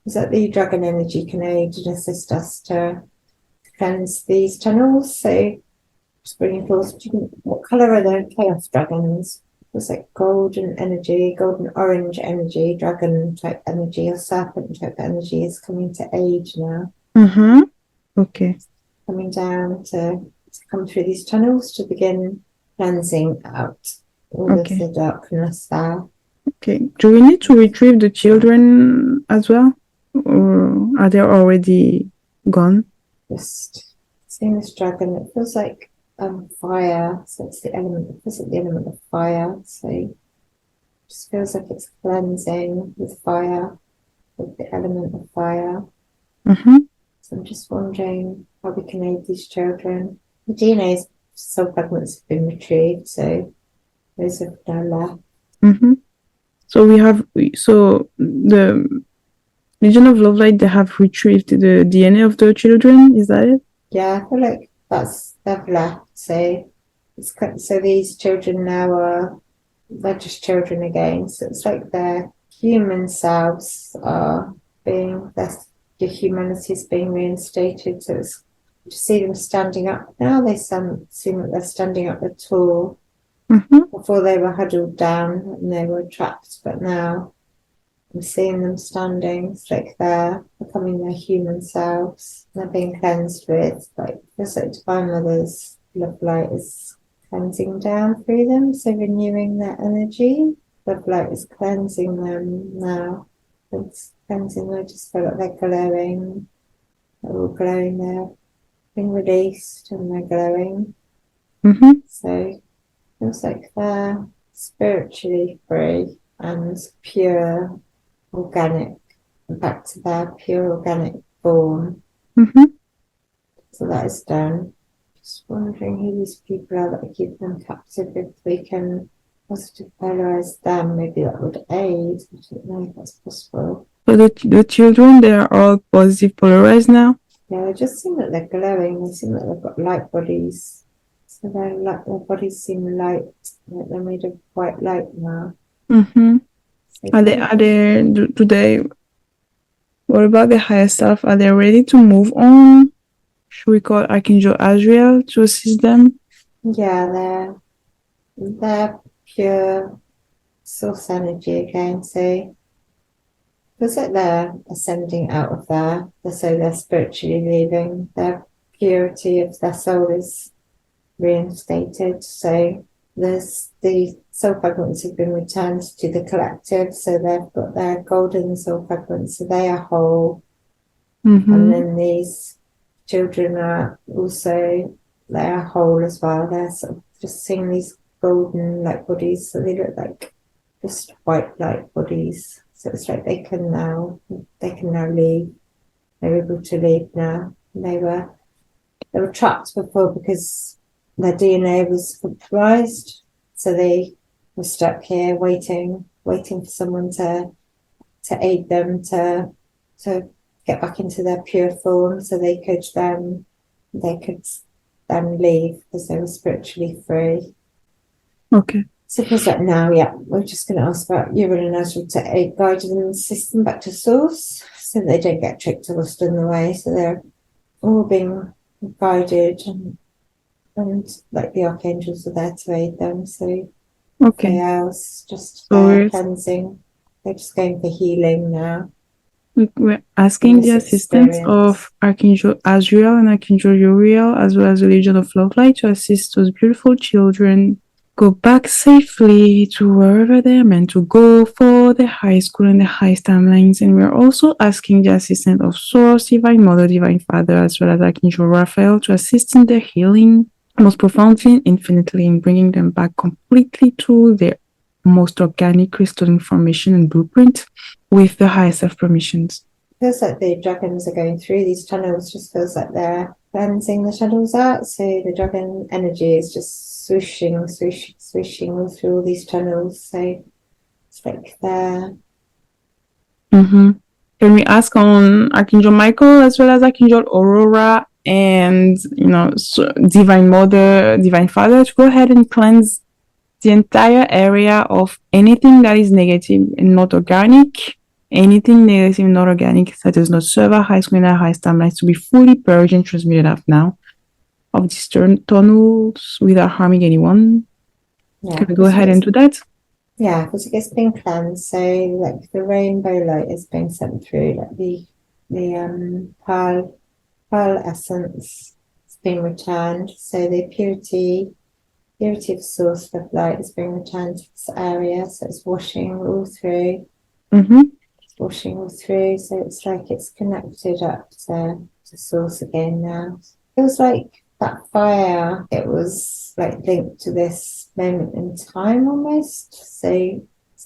Is that the dragon energy can aid and assist us to cleanse these tunnels? So just bringing forth, what colour are the chaos dragons? It's like golden energy, golden orange energy, dragon type energy or serpent type energy is coming to aid now. Okay. Coming down to come through these tunnels to begin cleansing out all of the darkness there. Okay. Do we need to retrieve the children as well? Or are they already gone? Just seeing this dragon, it feels like fire. So it's the element, it feels like the element of fire. So it just feels like it's cleansing with fire, with the element of fire. So I'm just wondering how we can aid these children. The DNA's soul fragments have been retrieved, so those have now left. So the Legion of Love Light, they have retrieved the DNA of the children, is that it? Yeah, I feel like they've left. So these children now they're just children again. So it's like their human selves are the humanity is being reinstated. So it's to see them standing up now. They seem like they're standing up at all. Before they were huddled down and they were trapped, but now I'm seeing them standing. It's like they're becoming their human selves. They're being cleansed with it's like Divine Mother's love light is cleansing down through them, so renewing their energy. Love light is cleansing them now. It's cleansing them. I just feel like they're glowing. They're all glowing. They're being released and they're glowing. So it feels like they're spiritually free and pure, organic, back to their pure organic form. So that is done. Just wondering who these people are that are keeping them captive. If we can positive polarize them, maybe that would aid. I don't know if that's possible. So the children, they are all positive polarized now? Yeah, they just seem like they're glowing. They seem like they've got light bodies. So they're like, their bodies seem light, like they're made of white light now. Mm-hmm. So Are they, do they, what about the higher self? Are they ready to move on? Should we call Archangel Azrael to assist them? yeah, they're pure source energy again. So feels like they're ascending out of there. So they're spiritually leaving. Their purity of their soul is reinstated. So there's the soul fragments have been returned to the collective. So they've got their golden soul fragments. So they are whole. And then these children are also, they are whole as well. They're sort of just seeing these golden like bodies. So they look like just white light bodies. So it's like they can now leave. They're able to leave now. They were trapped before because their DNA was compromised. So they were stuck here waiting for someone to aid them to get back into their pure form, so they could then leave because they were spiritually free. Okay. So because that now, yeah, we're just going to ask about Uranus and Azure to aid guide the system back to source, so they don't get tricked or lost in the way. So they're all being guided, and like the archangels are there to aid them. So okay, else just so cleansing. They're just going for healing now. we're asking the assistance of Archangel Azrael and Archangel Uriel, as well as the Legion of Love Light, to assist those beautiful children go back safely to wherever they're meant to go for the high school and the highest timelines. And we're also asking the assistance of Source, Divine Mother, Divine Father, as well as Archangel Raphael, to assist in their healing most profoundly and infinitely, in bringing them back completely to their most organic crystalline formation and blueprint with the highest of permissions. Feels like the dragons are going through these channels, just feels like they're cleansing the channels out. So the dragon energy is just swooshing all through all these channels. So it's like they're... Can we ask on Archangel Michael as well as Archangel Aurora and, Divine Mother, Divine Father, to go ahead and cleanse the entire area of anything that is negative and not organic, anything negative and not organic that does not serve our high school and high timelines, to be fully purged and transmuted out now of these tunnels without harming anyone. Yeah, can we go ahead and do that? Yeah, because it's being cleansed. So like the rainbow light is being sent through, like the pearl essence is being returned. So the purity of source of light is being returned to this area. So it's washing all through. It's washing all through. So it's like it's connected up to source again now. It feels like that fire, it was like linked to this moment in time almost. So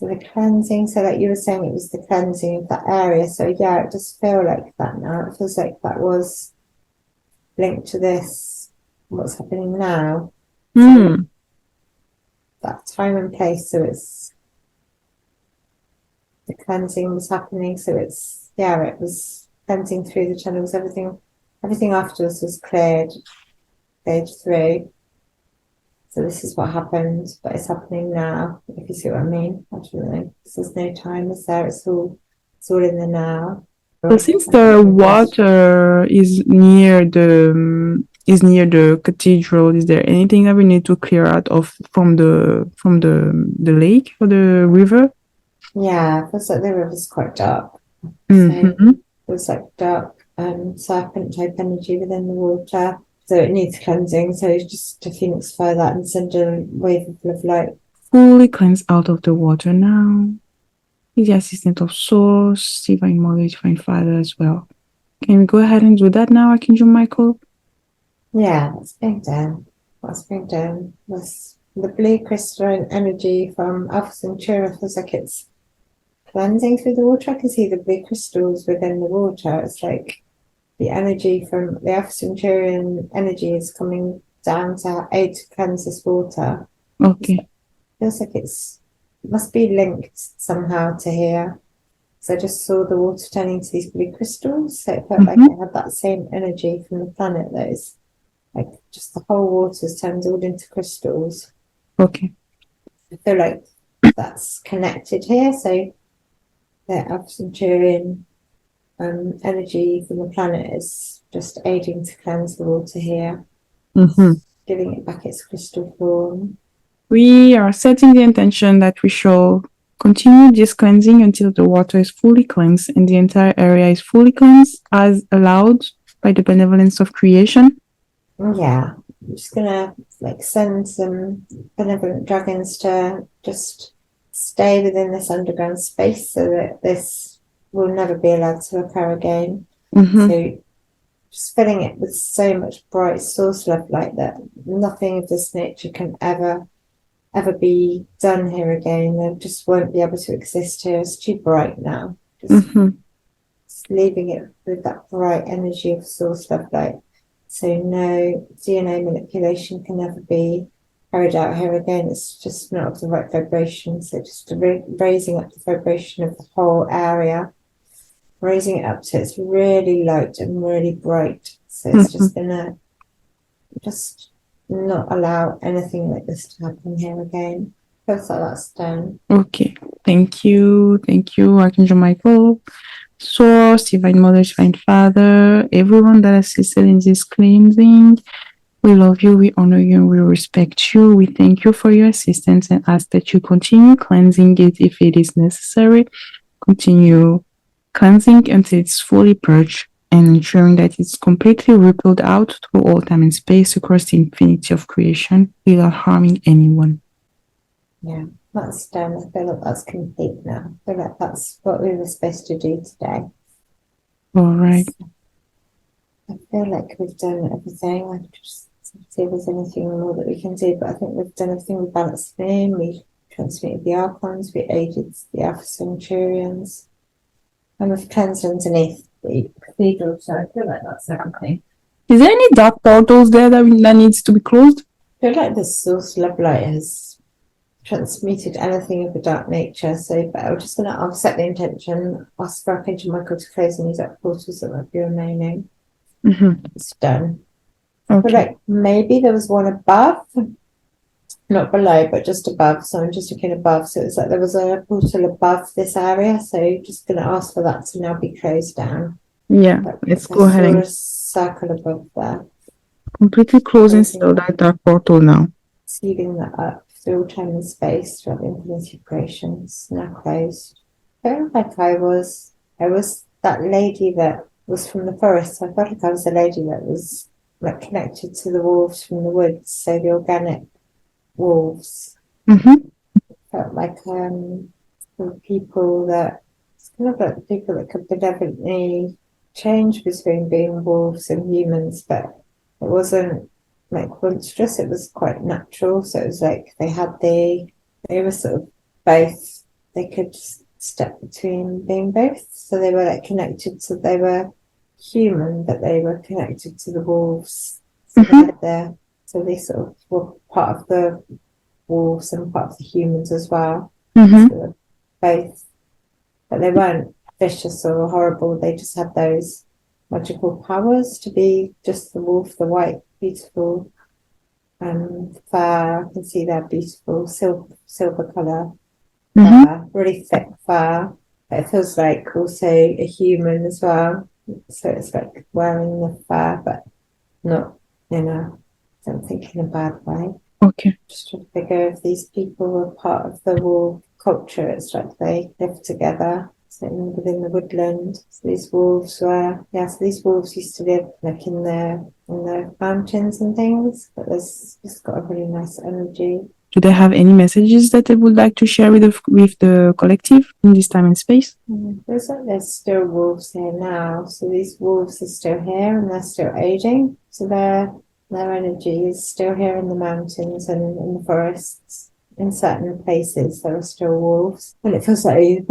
the cleansing, so like you were saying, it was the cleansing of that area. So yeah, it does feel like that now. It feels like that was linked to this, what's happening now. So that time and place, so it's the cleansing was happening. So it's, yeah, it was cleansing through the channels. Everything afterwards was cleared through. So this is what happened, but it's happening now, if you see what I mean. I don't know. There's no time, is there? It's all in the now. So since the water is near the cathedral, is there anything that we need to clear out from the lake or the river? Yeah, it feels like the river's quite dark. So it was like dark serpent type energy within the water. So it needs cleansing. So just to phoenixify that and send a wave of light. Fully cleanse out of the water now. With the assistance of Source, Divine Mother, Divine Father as well. Can we go ahead and do that now, Archangel Michael? Yeah, that's being done. That's being done. The blue crystalline energy from Alpha Centaurians feels like it's cleansing through the water. I can see the blue crystals within the water. It's like the energy from the Alpha Centaurian energy is coming down to aid to cleanse this water. Okay. It feels like it must be linked somehow to here. So I just saw the water turning to these blue crystals. So it felt like it had that same energy from the planet that is like just the whole water's turned all into crystals. Okay. I feel like that's connected here. So the Alpha Centaurian energy from the planet is just aiding to cleanse the water here, giving it back its crystal form. We are setting the intention that we shall continue this cleansing until the water is fully cleansed and the entire area is fully cleansed as allowed by the benevolence of creation. Yeah, I'm just gonna like send some benevolent dragons to just stay within this underground space so that this will never be allowed to occur again. So just filling it with so much bright source love light that nothing of this nature can ever be done here again. They just won't be able to exist here. It's too bright now. Just leaving it with that bright energy of source love light. So no DNA manipulation can ever be carried out here again. It's just not of the right vibration. So just raising up the vibration of the whole area, raising it up to it's really light and really bright. So it's just gonna just not allow anything like this to happen here again. Feels like that's done. Okay. Thank you. Thank you, Archangel Michael. Source, Divine Mother, Divine Father, everyone that assisted in this cleansing. We love you, we honor you, and we respect you. We thank you for your assistance and ask that you continue cleansing it if it is necessary. Continue cleansing until it's fully purged and ensuring that it's completely rippled out through all time and space across the infinity of creation without harming anyone. Yeah, that's done. I feel like that's complete now. I feel like that's what we were supposed to do today. All right. I feel like we've done everything. I just see if there's anything more that we can do, but I think we've done everything. We balanced the moon, we transmuted the archons, we aided the Alpha Centaurians, and we've cleansed underneath the cathedral. So I feel like that's everything. Is there any dark portals there that needs to be closed? I feel like the source love light has transmuted anything of a dark nature. So, but I'm just gonna I'll set the intention, ask for Archangel Michael to close any dark portals that might be remaining. It's done. I feel like maybe there was one above, not below, but just above. So I'm just looking above. So it's like there was a portal above this area. So just gonna ask for that to now be closed down. Yeah, let's go ahead and circle above there. Completely closing still that dark portal now. Sealing that up through time and space throughout the infinity of creations. Now closed. I felt like I was that lady that was from the forest. I felt like I was a lady that was like connected to the wolves from the woods, so the organic wolves. Felt like the people that it's kind of like the people that could benevolently change between being wolves and humans, but it wasn't like monstrous, it was quite natural. So it was like they were sort of both, they could step between being both. So they were like connected to, they were human, but they were connected to the wolves. So they had their, so they sort of were part of the wolves and part of the humans as well. So they were both, but they weren't vicious or horrible. They just had those magical powers to be just the wolf, the white, beautiful fur. I can see their beautiful silver color fur, really thick fur. But it feels like also a human as well. So it's like wearing the fur, but not in a, I don't think in a bad way. Okay. Just trying to figure if these people were part of the wolf culture. It's like they live together within the woodland. So these wolves were, so these wolves used to live like in the mountains and things, but there's just got a really nice energy. Do they have any messages that they would like to share with the collective in this time and space? There's still wolves here now. So these wolves are still here and they're still aging. So their energy is still here in the mountains and in the forests. In certain places, there are still wolves. And it feels like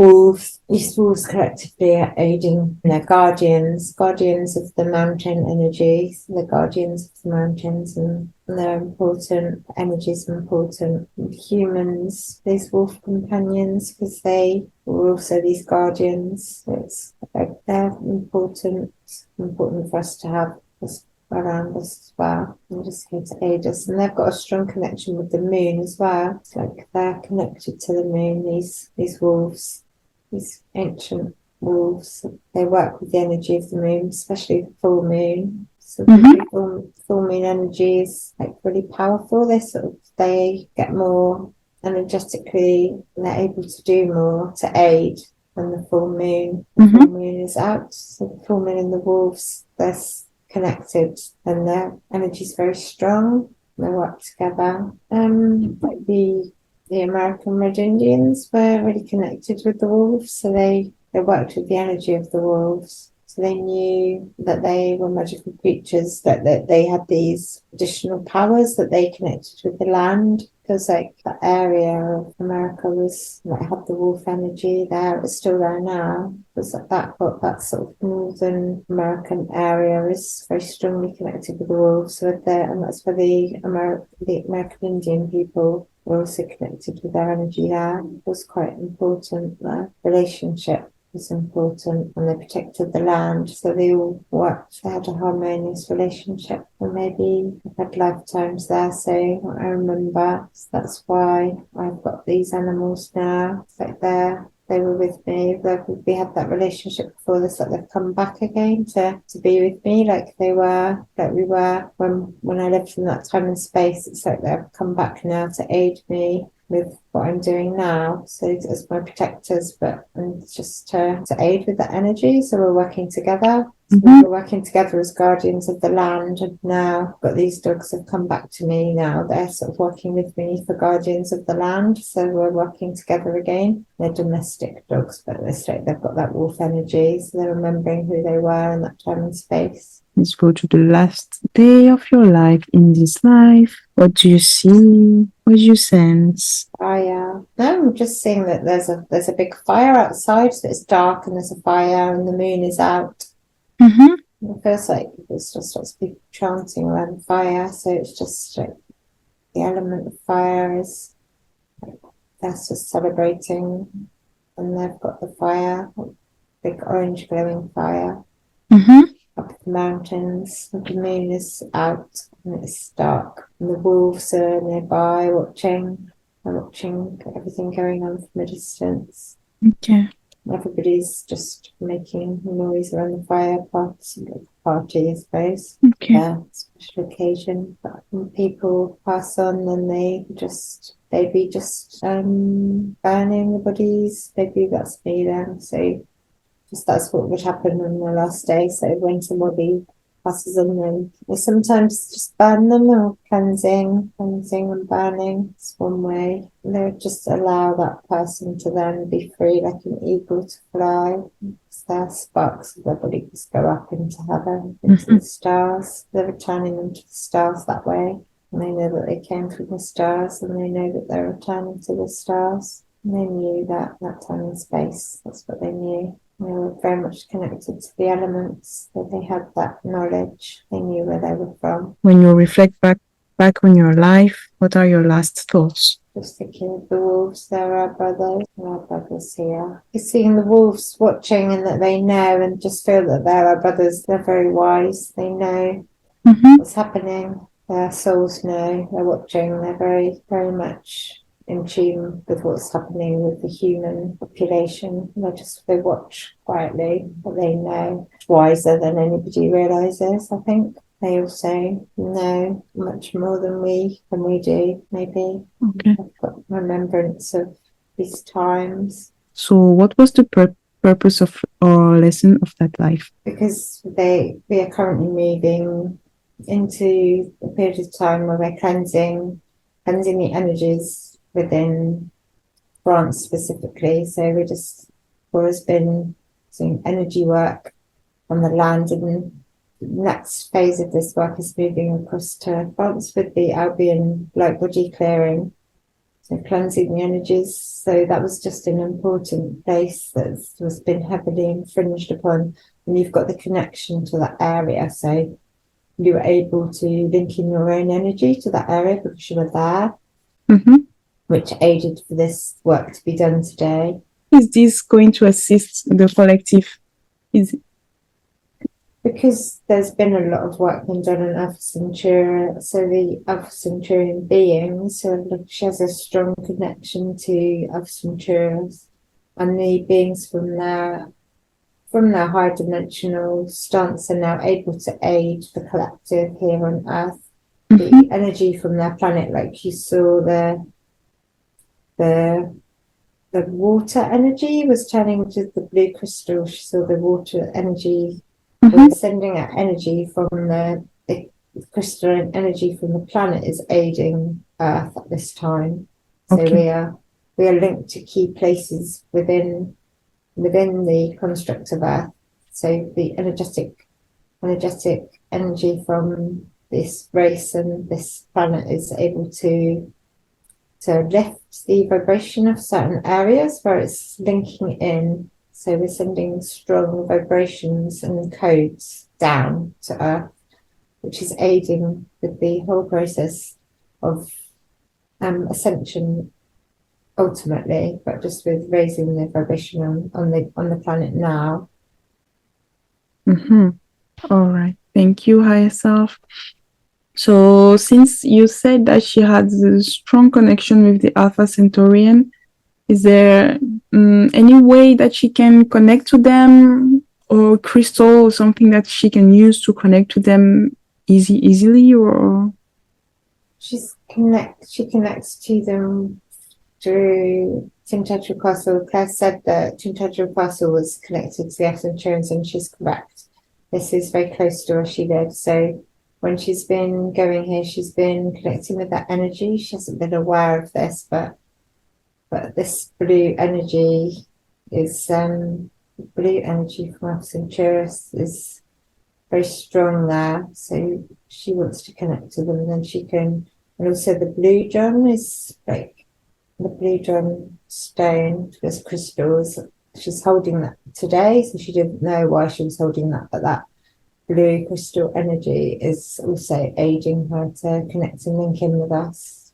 these wolves collectively are aiding their guardians of the mountain energy, the guardians of the mountains, and they're important. Energies are important. Humans, these wolf companions, because they were also these guardians. So it's like they're important for us to have. around us as well. They're just here to aid us, and they've got a strong connection with the moon as well. It's like they're connected to the moon. These wolves, these ancient wolves, they work with the energy of the moon, especially the full moon. So the full moon energy is like really powerful. They get more energetically, and they're able to do more to aid when the full moon is out. So the full moon and the wolves, they're connected, and their energy is very strong. They work together. Like the American Red Indians were really connected with the wolves, so they worked with the energy of the wolves. So they knew that they were magical creatures, that they had these additional powers, that they connected with the land. Because like that area of America was like had the wolf energy there. It's still there now. Because that sort of northern American area is very strongly connected with the wolves. So and that's where the American Indian people were also connected with their energy there. It was quite important. The relationship was important, and they protected the land, so they all worked. They had a harmonious relationship, and maybe I've had lifetimes there, so I remember. So that's why I've got these animals now. It's like they were with me. We had that relationship before this, like they've come back again to be with me, like we were when I lived in that time and space. It's like they've come back now to aid me with what I'm doing now, so as my protectors, but just to aid with that energy. So we're working together. So we're working together as guardians of the land, and now got these dogs have come back to me now. They're sort of working with me for guardians of the land. So we're working together again. They're domestic dogs, but they've got that wolf energy, so they're remembering who they were in that time and space. Let's go to the last day of your life in this life. What do you see? What do you sense? Fire. No, I'm just seeing that there's a big fire outside, so it's dark and there's a fire and the moon is out. It feels like there's just lots of people chanting around the fire, so it's just like the element of fire is that's just celebrating, and they've got the fire, big orange glowing fire. Up the mountains, and the moon is out and it's dark, and the wolves are nearby watching everything going on from a distance. Okay. Everybody's just making noise around the fire, party, I suppose. Okay. Yeah, special occasion. But when people pass on, then they maybe just burning the bodies. Maybe that's me then. So that's what would happen on the last day. So when somebody passes on them, they sometimes just burn them, or cleansing and burning. It's one way. They would just allow that person to then be free, like an eagle to fly. Their sparks of their body just go up into heaven, into the stars. They're returning them to the stars that way. And they know that they came from the stars, and they know that they're returning to the stars. And they knew that time and space. That's what they knew. They were very much connected to the elements, so they had that knowledge. They knew where they were from. When you reflect back on your life, what are your last thoughts? Just thinking of the wolves, they're our brothers here. You're seeing the wolves watching, and that they know, and just feel that they're our brothers. They're very wise. They know what's happening. Their souls know. They're watching. They're very, very much in tune with what's happening with the human population. They watch quietly, but they know. Wiser than anybody realizes, I think. They also know much more than we do, maybe. Okay. I've got remembrance of these times. So what was the purpose of our lesson of that life? Because we are currently moving into a period of time where we're cleansing the energies within France specifically. So always been doing energy work on the land, and the next phase of this work is moving across to France with the Albion light body clearing, so cleansing the energies. So that was just an important place that has been heavily infringed upon, and you've got the connection to that area, so you were able to link in your own energy to that area because you were there. Which aided for this work to be done today. Is this going to assist the collective? because there's been a lot of work been done on Alpha Centura, so the Alpha Centaurian beings, so she has a strong connection to Alpha Centurians, and the beings from their high dimensional stance are now able to aid the collective here on Earth. The energy from their planet, like you saw the water energy was turning into the blue crystal. She saw the water energy. We're sending out energy from the crystalline energy from the planet is aiding Earth at this time. So we are linked to key places within the construct of Earth. So the energetic energy from this race and this planet is able to lift the vibration of certain areas where it's linking in. So we're sending strong vibrations and codes down to Earth, which is aiding with the whole process of ascension ultimately, but just with raising the vibration on the planet now. All right. Thank you, higher self. So since you said that she had a strong connection with the Alpha Centaurian, is there any way that she can connect to them, or crystal or something that she can use to connect to them easily, or? She connects to them through Centura Castle. Claire said that Centura Castle was connected to the Alpha Centaurians, and she's correct. This is very close to where she lives. So when she's been going here, she's been connecting with that energy. She hasn't been aware of this, but this blue energy is blue energy from Alpha Centaurus is very strong there. So she wants to connect to them, and then she can. And also the blue drum is like the blue drum stone. There's crystals. She's holding that today, so she didn't know why she was holding that, but that blue crystal energy is also aiding her to connect and link in with us.